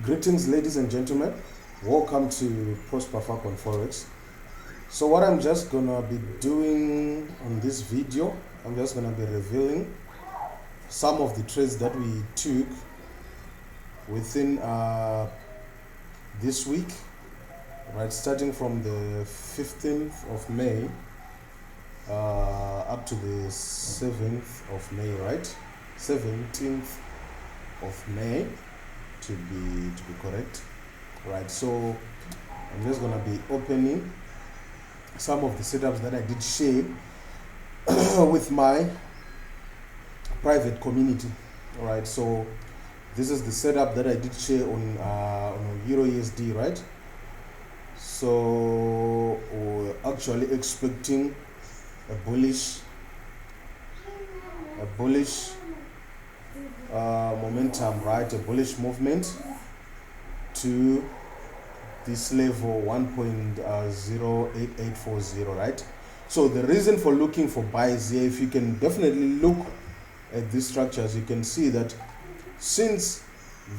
Greetings, ladies and gentlemen. Welcome to Prosper Falcon Forex. So what I'm just gonna be doing on this video, I'm just gonna be revealing some of the trades that we took within this week, right? Starting from the 15th of May up to the 7th of May, right? 17th of May. To be correct, right? So I'm just gonna be opening some of the setups that I did share with my private community. All right, so this is the setup that I did share on Euro USD, right? So we're actually expecting a bullish momentum, right? A bullish movement to this level 1.08840, right? So the reason for looking for buys here, if you can definitely look at these structures, you can see that since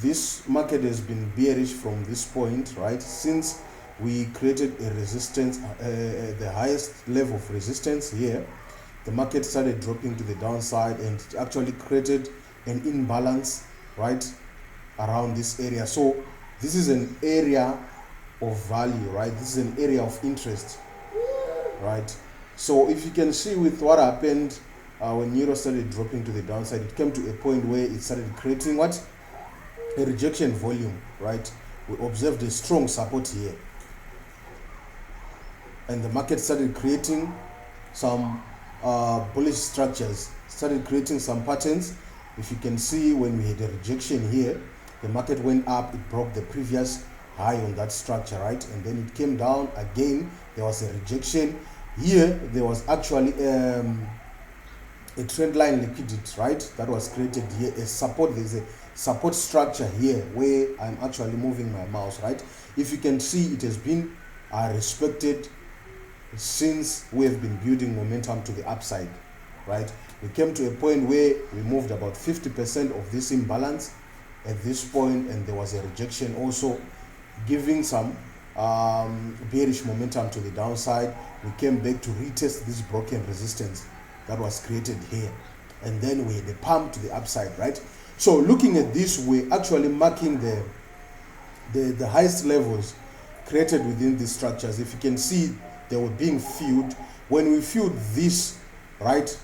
this market has been bearish from this point, right? Since we created a resistance, the highest level of resistance here, the market started dropping to the downside and it actually created an imbalance right around this area. So this is an area of value, right? This is an area of interest, right? So if you can see with what happened when Euro started dropping to the downside, it came to a point where it started creating what? A rejection volume, right? We observed a strong support here and the market started creating some bullish structures, started creating some patterns. If you can see, when we had a rejection here, the market went up, it broke the previous high on that structure, right? And then it came down again, there was a rejection here. There was actually a trend line liquidity, right? That was created here, a support. There's a support structure here where I'm actually moving my mouse, right? If you can see, it has been respected since we have been building momentum to the upside, right? We came to a point where we moved about 50% of this imbalance at this point, and there was a rejection also giving some bearish momentum to the downside. We came back to retest this broken resistance that was created here, and then we had a pump to the upside, right? So looking at this, we're actually marking the highest levels created within these structures. If you can see, they were being filled. When we filled this, right,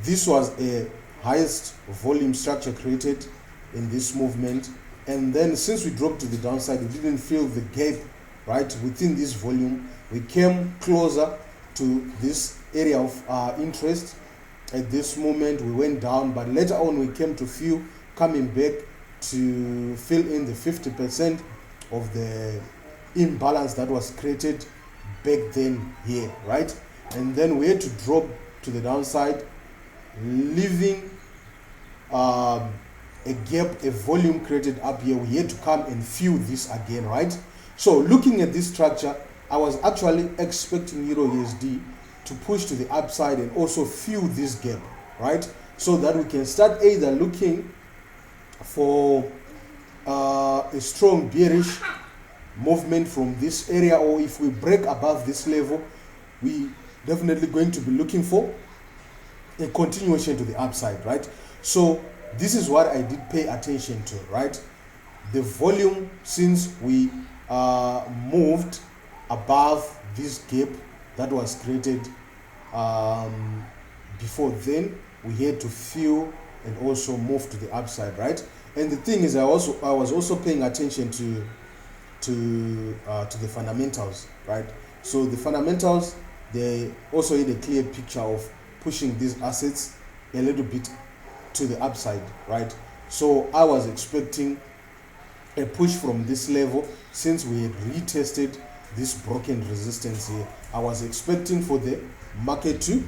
this was a highest volume structure created in this movement, and then since we dropped to the downside, we didn't fill the gap, right, within this volume. We came closer to this area of interest. At this moment we went down, but later on we came to fill, coming back to fill in the 50% of the imbalance that was created back then here, right? And then we had to drop to the downside, leaving a gap, a volume created up here. We had to come and fill this again, right? So looking at this structure, I was actually expecting Euro USD to push to the upside and also fill this gap, right? So that we can start either looking for a strong bearish movement from this area, or if we break above this level, we definitely going to be looking for a continuation to the upside, right? So this is what I did pay attention to, right? The volume, since we moved above this gap that was created before then, we had to fill and also move to the upside, right? And the thing is, I was also paying attention to the fundamentals, right? So the fundamentals, they also had a clear picture of pushing these assets a little bit to the upside, right? So I was expecting a push from this level. Since we had retested this broken resistance here, I was expecting for the market to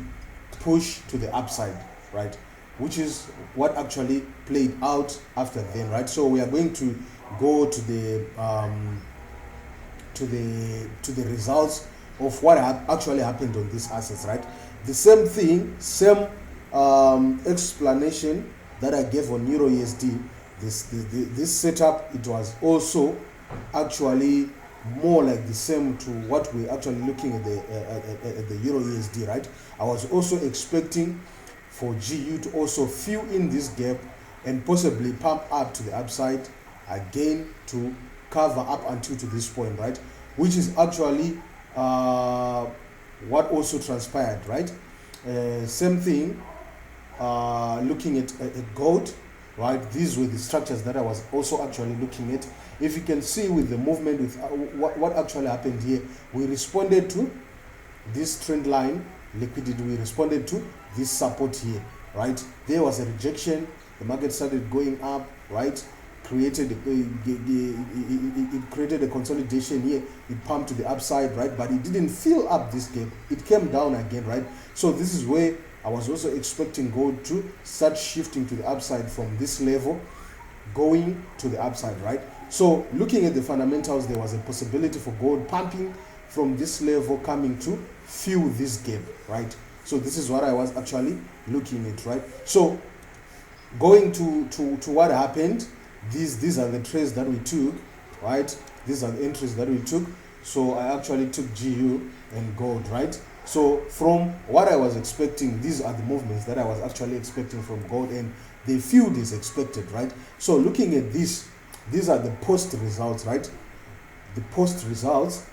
push to the upside, right? Which is what actually played out after then, right? So we are going to go to the results of what actually happened on these assets, right? The same thing, same explanation that I gave on Euro USD, this setup, it was also actually more like the same to what we're actually looking at the Euro USD, right? I was also expecting for GU to also fill in this gap and possibly pump up to the upside again to cover up until to this point, right? Which is actually what also transpired, right? Same thing looking at gold, right? These were the structures that I was also actually looking at. If you can see with the movement, with what actually happened here, we responded to this trend line liquidity, we responded to this support here, right? There was a rejection, the market started going up, right? It created a consolidation here, it pumped to the upside, right? But it didn't fill up this gap, it came down again, right? So this is where I was also expecting gold to start shifting to the upside from this level, going to the upside, right? So looking at the fundamentals, there was a possibility for gold pumping from this level, coming to fill this gap, right? So this is what I was actually looking at, right? So going to what happened, these are the trades that we took, right? These are the entries that we took. So I actually took GU and gold, right? So from what I was expecting, these are the movements that I was actually expecting from gold, and they filled as expected, right? So looking at this, these are the post results, right? The post results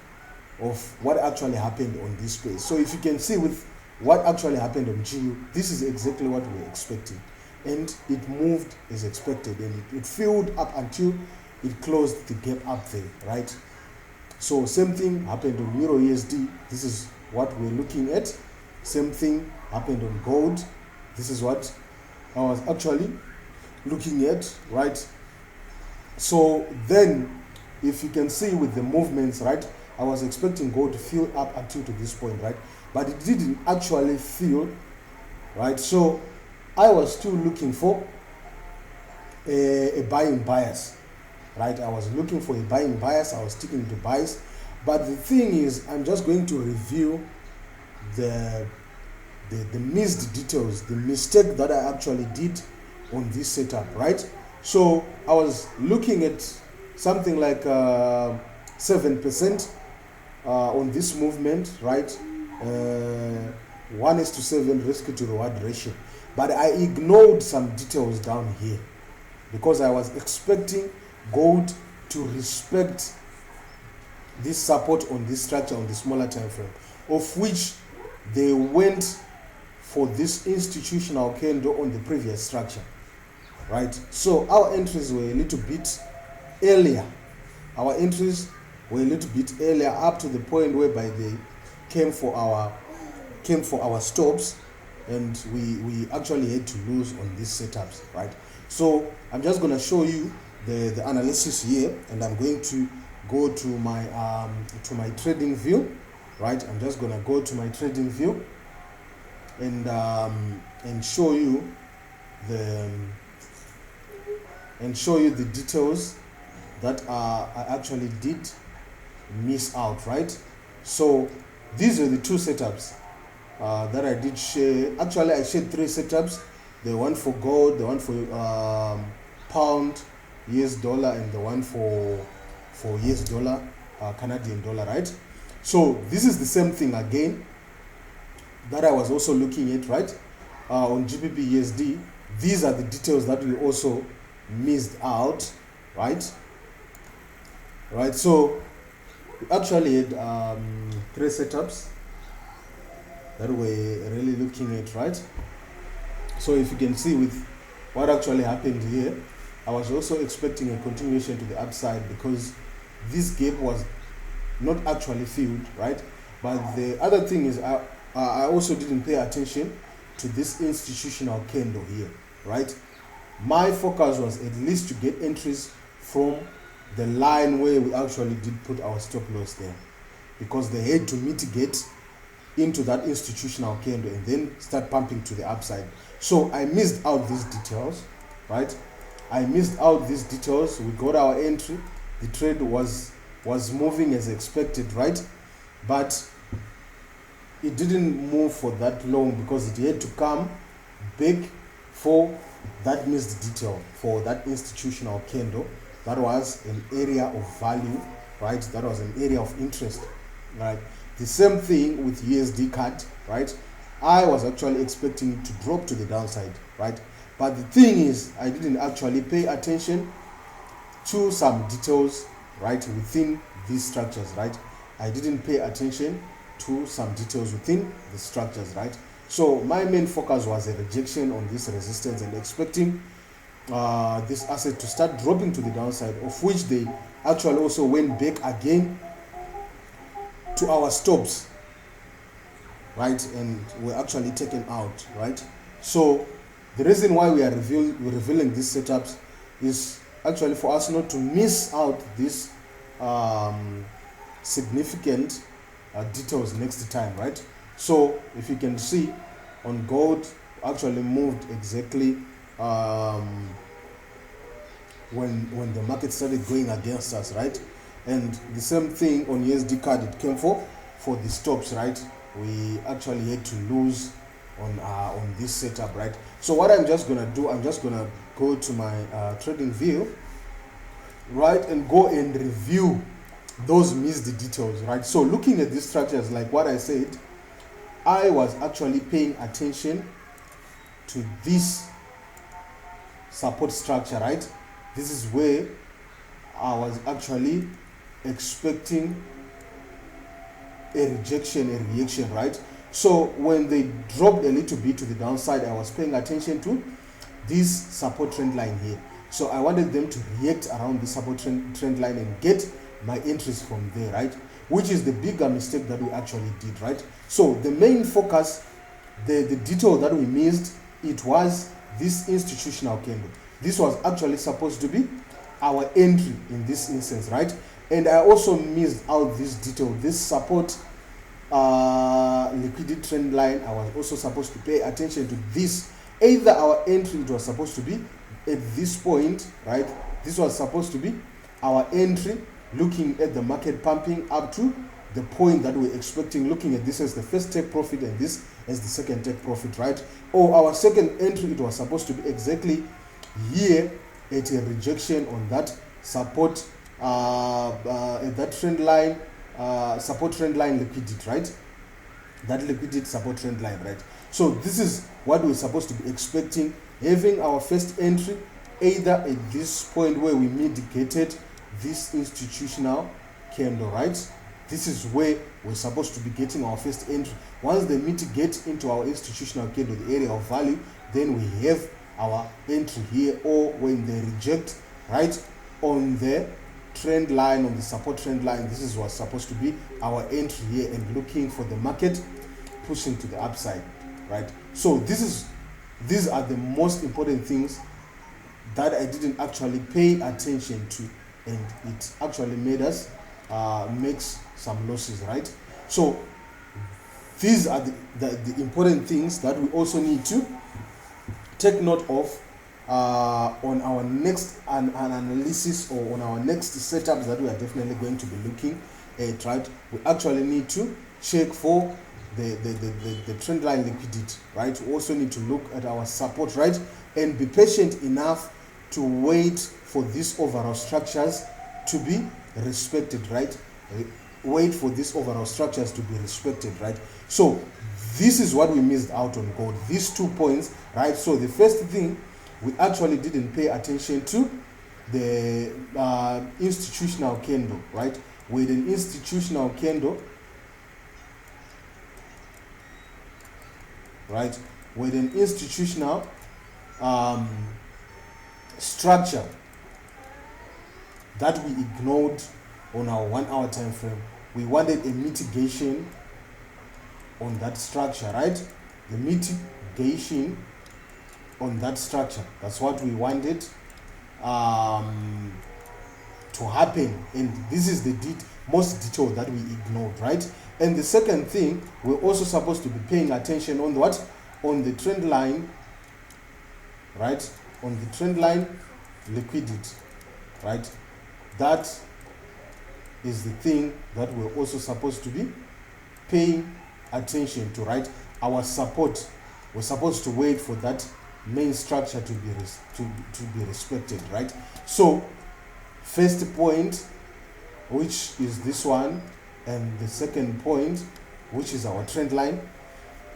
of what actually happened on this space. So if you can see with what actually happened on GU, this is exactly what we were expecting, and it moved as expected, and it filled up until it closed the gap up there, right? So same thing happened on Euro USD. This is what we're looking at. Same thing happened on gold. This is what I was actually looking at, right? So then if you can see with the movements, right, I was expecting gold to fill up until to this point, right? But it didn't actually fill, right? So I was still looking for a buying bias, right? I was looking for a buying bias. I was sticking to buys. But the thing is, I'm just going to review the missed details, the mistake that I actually did on this setup, right? So I was looking at something like 7% on this movement, right? 1:7 risk to reward ratio. But I ignored some details down here because I was expecting gold to respect this support on this structure on the smaller time frame, of which they went for this institutional candle on the previous structure, right? So our entries were a little bit earlier. Our entries were a little bit earlier, up to the point whereby they came for our stops, and we actually had to lose on these setups, right? So I'm just going to show you the analysis here, and I'm going to go to my trading view, right? I'm just going to go to my trading view and show you the details that I actually did miss out, right? So these are the two setups that I did share. Actually, I shared three setups: the one for gold, the one for pound, US dollar, and the one for US dollar, Canadian dollar, right? So this is the same thing again that I was also looking at, right? On GBP USD, these are the details that we also missed out, right? Right, so we actually had three setups that we're really looking at, right? So if you can see with what actually happened here, I was also expecting a continuation to the upside because this gap was not actually filled, right? But the other thing is I also didn't pay attention to this institutional candle here, right? My focus was at least to get entries from the line where we actually did put our stop loss there, because they had to mitigate into that institutional candle and then start pumping to the upside. So I missed out these details, right? I missed out these details. We got our entry, the trade was moving as expected, right? But it didn't move for that long because it had to come back for that missed detail for that institutional candle, that was an area of value, right? That was an area of interest, right? The same thing with USD CAD, right? I was actually expecting it to drop to the downside, right? But the thing is, I didn't actually pay attention to some details, right, within these structures, right? I didn't pay attention to some details within the structures, right? So my main focus was a rejection on this resistance and expecting this asset to start dropping to the downside, of which they actually also went back again to our stops, right, and were actually taken out, right? So the reason why we are revealing these setups is actually for us not to miss out this significant details next time, right? So if you can see, on gold actually moved exactly when the market started going against us, right? And the same thing on USD CAD, it came for the stops, right? We actually had to lose on this setup, right? So what I'm just gonna do, I'm just gonna go to my trading view, right, and go and review those missed details, right? So looking at these structures, like what I said, I was actually paying attention to this support structure, right? This is where I was actually expecting a rejection, a reaction, right? So when they dropped a little bit to the downside, I was paying attention to this support trend line here. So I wanted them to react around the support trend line and get my entries from there, right? Which is the bigger mistake that we actually did, right? So the main focus, the detail that we missed, it was this institutional candle. This was actually supposed to be our entry in this instance, right? And I also missed out this detail, this support liquidity trend line. I was also supposed to pay attention to this. Either our entry, it was supposed to be at this point, right? This was supposed to be our entry, looking at the market pumping up to the point that we're expecting, looking at this as the first take profit and this as the second take profit, right? Or our second entry, it was supposed to be exactly here at a rejection on that support, at that trend line, support trend line liquidity, right? That liquidity support trend line, right? So this is what we're supposed to be expecting, having our first entry either at this point where we mitigated this institutional candle, right? This is where we're supposed to be getting our first entry. Once they mitigate into our institutional candle, the area of value, then we have our entry here. Or when they reject, right, on the trend line, on the support trend line, this is what's supposed to be our entry here, and looking for the market pushing to the upside, right? So these are the most important things that I didn't actually pay attention to, and it actually made us makes some losses, right? So these are the important things that we also need to take note of on our next analysis, or on our next setups that we are definitely going to be looking at, right? We actually need to check for the trend line liquidity, right? We also need to look at our support, right? And be patient enough to wait for these overall structures to be respected, right? Wait for these overall structures to be respected, right? So this is what we missed out on gold, these 2 points, right? So the first thing, we actually didn't pay attention to the institutional candle, right? With an institutional candle, right, with an institutional structure that we ignored on our 1 hour time frame. We wanted a mitigation on that structure, right? The mitigation on that structure, that's what we wanted to happen, and this is the most detail that we ignored, right? And the second thing, we're also supposed to be paying attention on what? On the trend line, right? On the trend line liquidity, right? That is the thing that we're also supposed to be paying attention to, right? Our support, we're supposed to wait for that main structure to be respected, right? So first point, which is this one, and the second point, which is our trend line,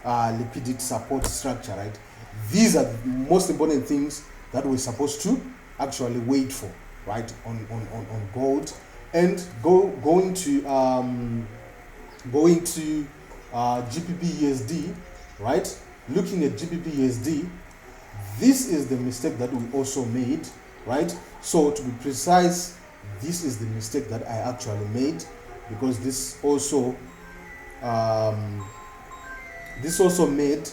liquidity support structure, right? These are the most important things that we're supposed to actually wait for, right, on gold. And going to GBP USD, right? Looking at GBP USD, this is the mistake that we also made, right? So to be precise, this is the mistake that I actually made, because this also made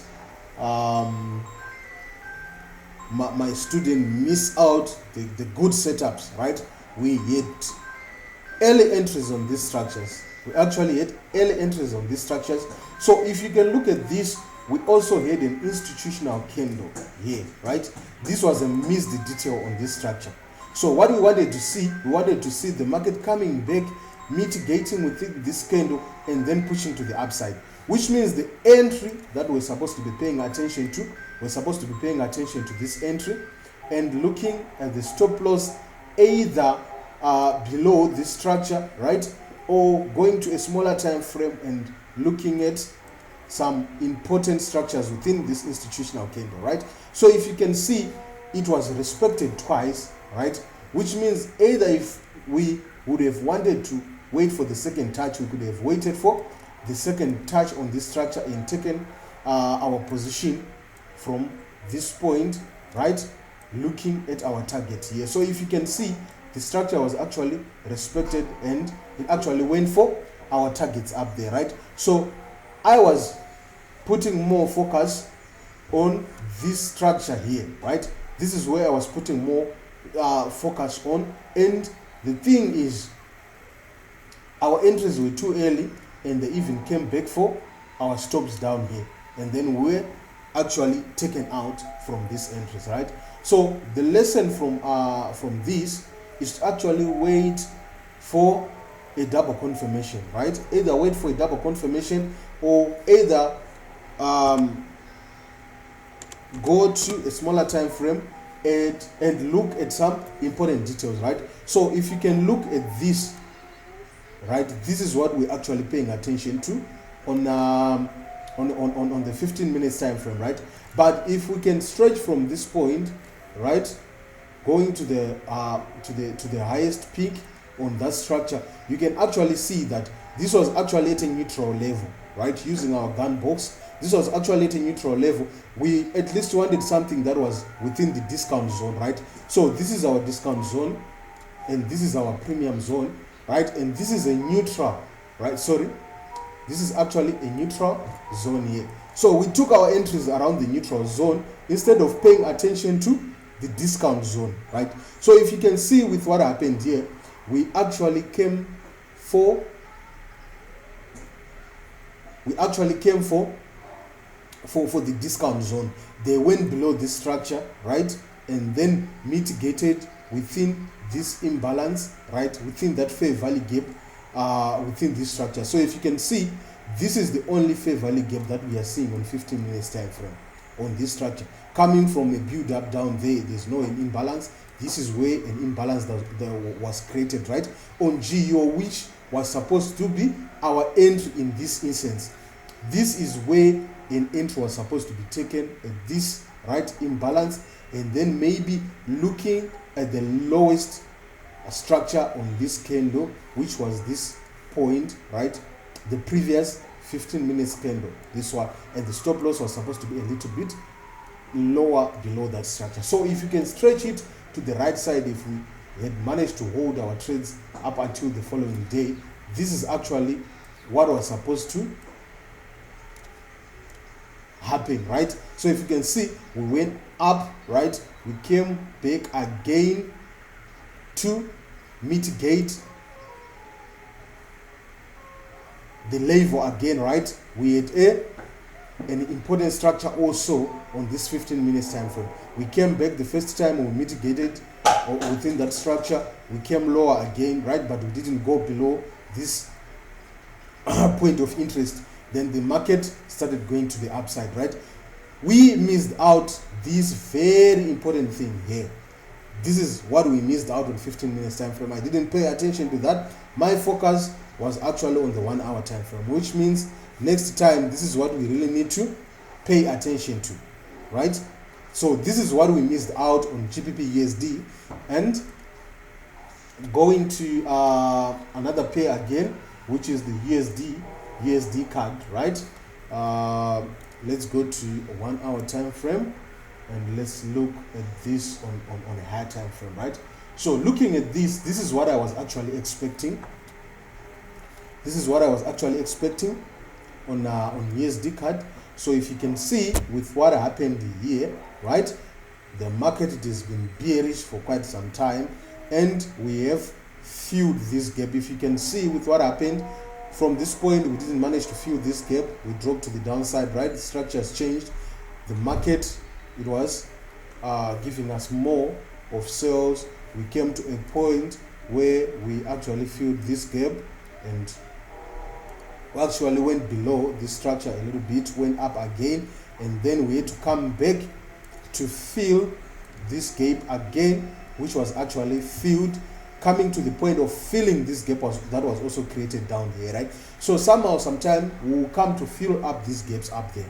my student miss out the good setups, right? We had early entries on these structures. We actually had early entries on these structures. So if you can look at this, we also had an institutional candle here, right? This was a missed detail on this structure. So what we wanted to see, the market coming back, mitigating within this candle, and then pushing to the upside, which means the entry that we're supposed to be paying attention to, we're supposed to be paying attention to this entry and looking at the stop loss either below this structure, right, or going to a smaller time frame and looking at some important structures within this institutional candle, right? So if you can see, it was respected twice, right, which means either if we would have wanted to wait for the second touch, we could have waited for the second touch on this structure and taken our position from this point, right, looking at our target here. So if you can see, the structure was actually respected and it actually went for our targets up there, right? So I was putting more focus on this structure here, right? This is where I was putting more focus on, and the thing is, our entries were too early and they even came back for our stops down here, and then we're actually taken out from these entries, right? So the lesson from this is to actually wait for a double confirmation, right? Either wait for a double confirmation or either go to a smaller time frame and look at some important details, right? So if you can look at this, right, this is what we're actually paying attention to on the 15 minutes time frame, right? But if we can stretch from this point, right, going to the highest peak on that structure, you can actually see that this was actually at a neutral level, right? Using our gun box, this was actually at a neutral level. We at least wanted something that was within the discount zone, right? So this is our discount zone and this is our premium zone, right? And this is a neutral, right? Sorry, this is actually a neutral zone here. So we took our entries around the neutral zone instead of paying attention to the discount zone, right? So if you can see with what happened here, we actually came for the discount zone. They went below this structure, right, and then mitigated within this imbalance, right, within that fair value gap within this structure. So if you can see, this is the only fair value gap that we are seeing on 15 minutes time frame on this structure. Coming from a build up down there's no imbalance. This is where an imbalance that was created, right, on GEO, which was supposed to be our entry in this instance. This is where an entry was supposed to be taken at this, right, imbalance, and then maybe looking at the lowest structure on this candle, which was this point, right, the previous 15 minutes candle, this one, and the stop loss was supposed to be a little bit lower below that structure. So if you can stretch it to the right side, if we had managed to hold our trades up until the following day, this is actually what was supposed to happen, right? So if you can see, we went up, right, we came back again to mitigate the level again, right? We had an important structure also on this 15 minutes time frame. We came back the first time, we mitigated within that structure, we came lower again, right, but we didn't go below this point of interest. Then the market started going to the upside, right? we missed out this very important thing here. This is what we missed out on 15 minutes time frame. I didn't pay attention to that. My focus was actually on the 1 hour time frame, which means next time this is what we really need to pay attention to, right? So this is what we missed out on GBP USD. And going to another pair again, which is the USD card, right? Let's go to a 1 hour time frame and let's look at this on a higher time frame, right? So looking at this is what I was actually expecting. This is what I was actually expecting on USD card. So if you can see with what happened here, right? The market, it has been bearish for quite some time, and we have filled this gap. If you can see with what happened from this point, we didn't manage to fill this gap. We dropped to the downside, right? The structure has changed. The market, it was giving us more of sales. We came to a point where we actually filled this gap, and we actually went below this structure a little bit, went up again, and then we had to come back to fill this gap again, which was actually filled, coming to the point of filling this gap that was also created down here, right? So somehow, sometime, we will come to fill up these gaps up there,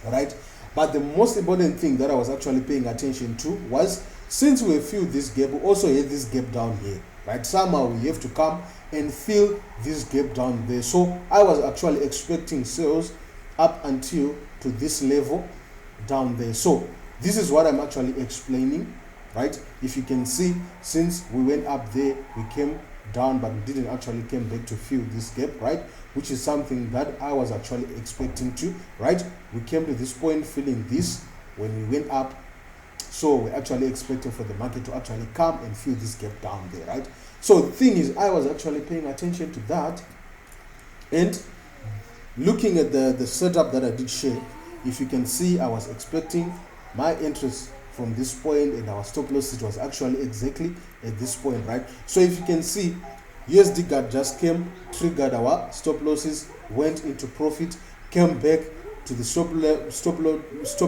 right? But the most important thing that I was actually paying attention to was, since we filled this gap, we also had this gap down here, right? Somehow we have to come and fill this gap down there. So I was actually expecting sales up until to this level down there. So this is what I'm actually explaining, right? If you can see, since we went up there, we came down, but we didn't actually came back to fill this gap, right? Which is something that I was actually expecting to, right? We came to this point filling this when we went up. So we're actually expecting for the market to actually come and fill this gap down there, right? So the thing is, I was actually paying attention to that, and looking at the setup that I did share. If you can see, I was expecting my interest from this point, and our stop loss, it was actually exactly at this point, right? So if you can see, USD card just came, triggered our stop losses, went into profit, came back to the stop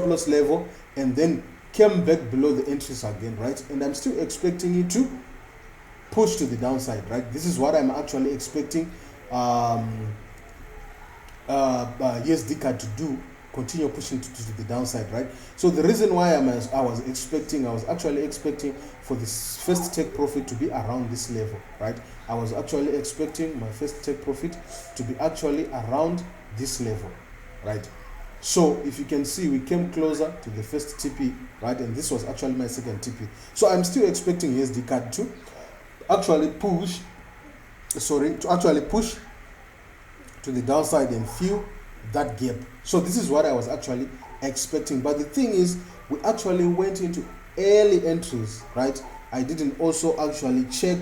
loss level, and then came back below the entries again, right? And I'm still expecting it to push to the downside, right? This is what I'm actually expecting USD card to do, continue pushing to the downside, right? So the reason why I was actually expecting for this first take profit to be around this level, right? I was actually expecting my first take profit to be actually around this level, right? So if you can see, we came closer to the first TP, right? And this was actually my second TP. So I'm still expecting USD card to actually push to the downside and fill that gap. So this is what I was actually expecting. But the thing is, we actually went into early entries, right? I didn't also actually check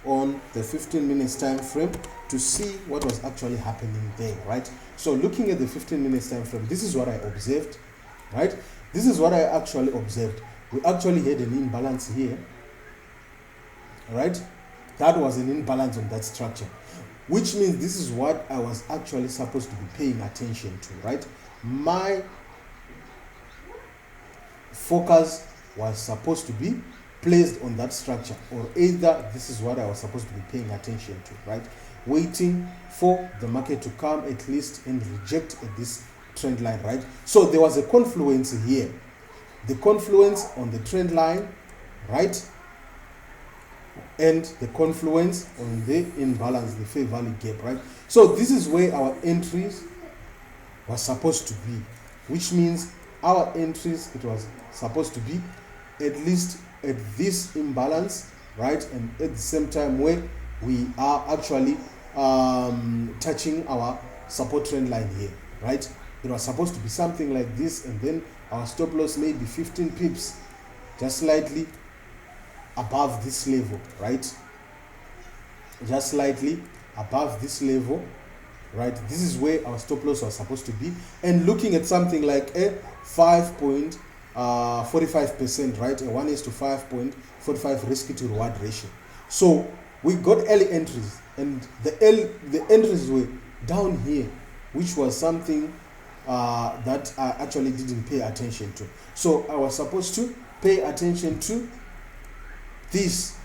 on the 15 minutes time frame to see what was actually happening there, right? So looking at the 15 minutes time frame, this is what I observed, right? This is what I actually observed. We actually had an imbalance here, right? That was an imbalance on that structure, which means this is what I was actually supposed to be paying attention to, right? My focus was supposed to be placed on that structure, or either this is what I was supposed to be paying attention to, right? Waiting for the market to come at least and reject this trend line, right? So there was a confluence here, the confluence on the trend line, right? And the confluence on the imbalance, the fair value gap, right? So this is where our entries was supposed to be, which means our entries, it was supposed to be at least at this imbalance, right? And at the same time where we are actually touching our support trend line here, right? It was supposed to be something like this, and then our stop loss may be 15 pips, just slightly above this level, right? Just slightly above this level, right? This is where our stop loss was supposed to be, and looking at something like a 5.45%, right? A 1:5.45 risk to reward ratio. So we got early entries, and the entries were down here, which was something that I actually didn't pay attention to. So I was supposed to pay attention to this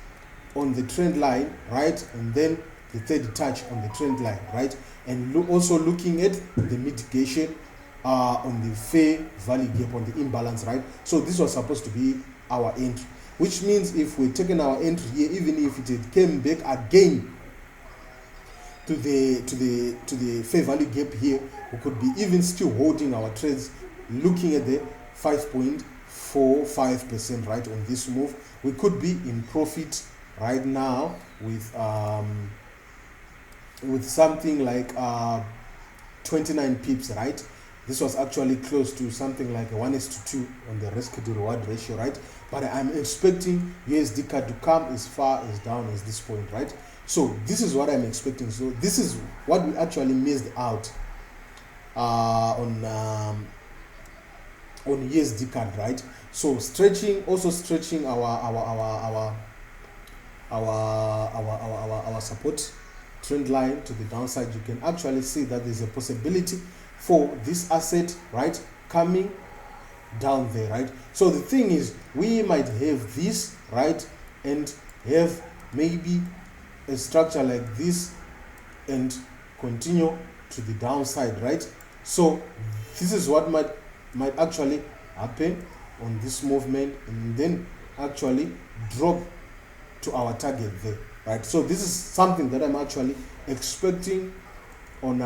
on the trend line, right? And then the third touch on the trend line, right? And also looking at the mitigation on the fair value gap on the imbalance, right? So this was supposed to be our entry, which means if we're taking our entry here, even if it came back again to the fair value gap here, we could be even still holding our trades, looking at the 5.45%, right? On this move, we could be in profit right now with something like 29 pips, right? This was actually close to something like a 1:2 on the risk to reward ratio, right? But I'm expecting USD CAD to come as far as down as this point, right? So this is what I'm expecting. So this is what we actually missed out on USD CAD, right? So stretching our support trend line to the downside. You can actually see that there's a possibility for this asset, right, coming down there, right? So the thing is, we might have this, right, and have maybe a structure like this and continue to the downside, right? So this is what might actually happen on this movement, and then actually drop to our target there, right? So this is something that I'm actually expecting on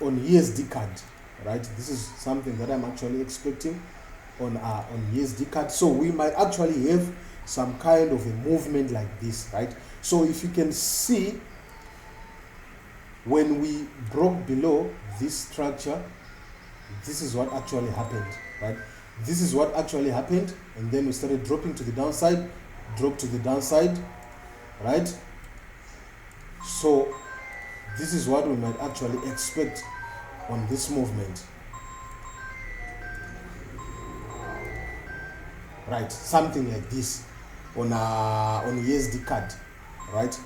USD CAD, right? This is something that I'm actually expecting on USD CAD. So we might actually have some kind of a movement like this, right? So if you can see, when we broke below this structure, this is what actually happened, right? This is what actually happened, and then we started dropping to the downside, drop to the downside, right? So this is what we might actually expect on this movement, right? Something like this on USD CAD, right?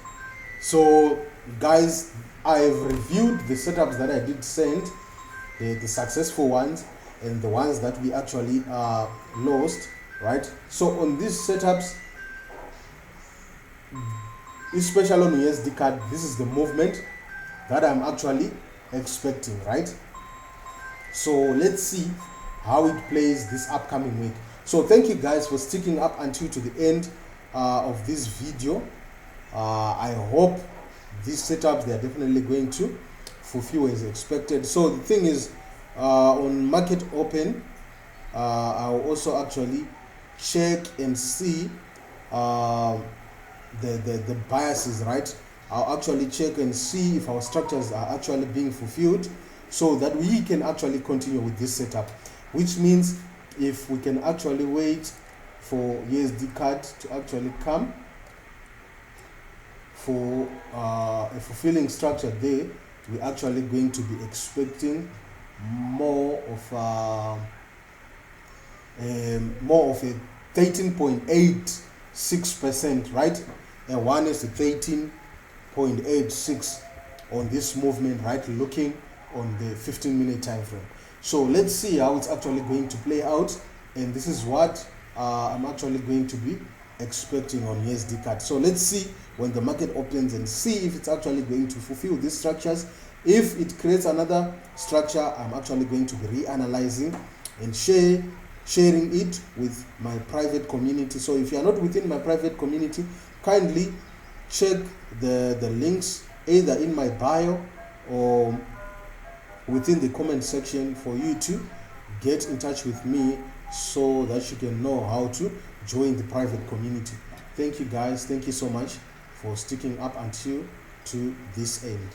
So guys, I've reviewed the setups that I did send, the successful ones and the ones that we actually lost, right? So on these setups, especially on USD CAD, this is the movement that I'm actually expecting, right? So let's see how it plays this upcoming week. So thank you guys for sticking up until to the end of this video. I hope these setups, they are definitely going to fulfill as expected. So the thing is, on market open, I'll also actually check and see the biases, right? I'll actually check and see if our structures are actually being fulfilled, so that we can actually continue with this setup, which means if we can actually wait for USD CAD to actually come for a fulfilling structure there, we're actually going to be expecting more of a 13.86%, right? And one is the 13.86 on this movement, right? Looking on the 15-minute time frame. So let's see how it's actually going to play out, and this is what I'm actually going to be expecting on USD CAD. So let's see when the market opens and see if it's actually going to fulfill these structures. If it creates another structure, I'm actually going to be reanalyzing and sharing it with my private community. So if you are not within my private community, kindly check the links either in my bio or within the comment section for you to get in touch with me, so that you can know how to join the private community. Thank you guys, thank you so much for sticking up until to this end.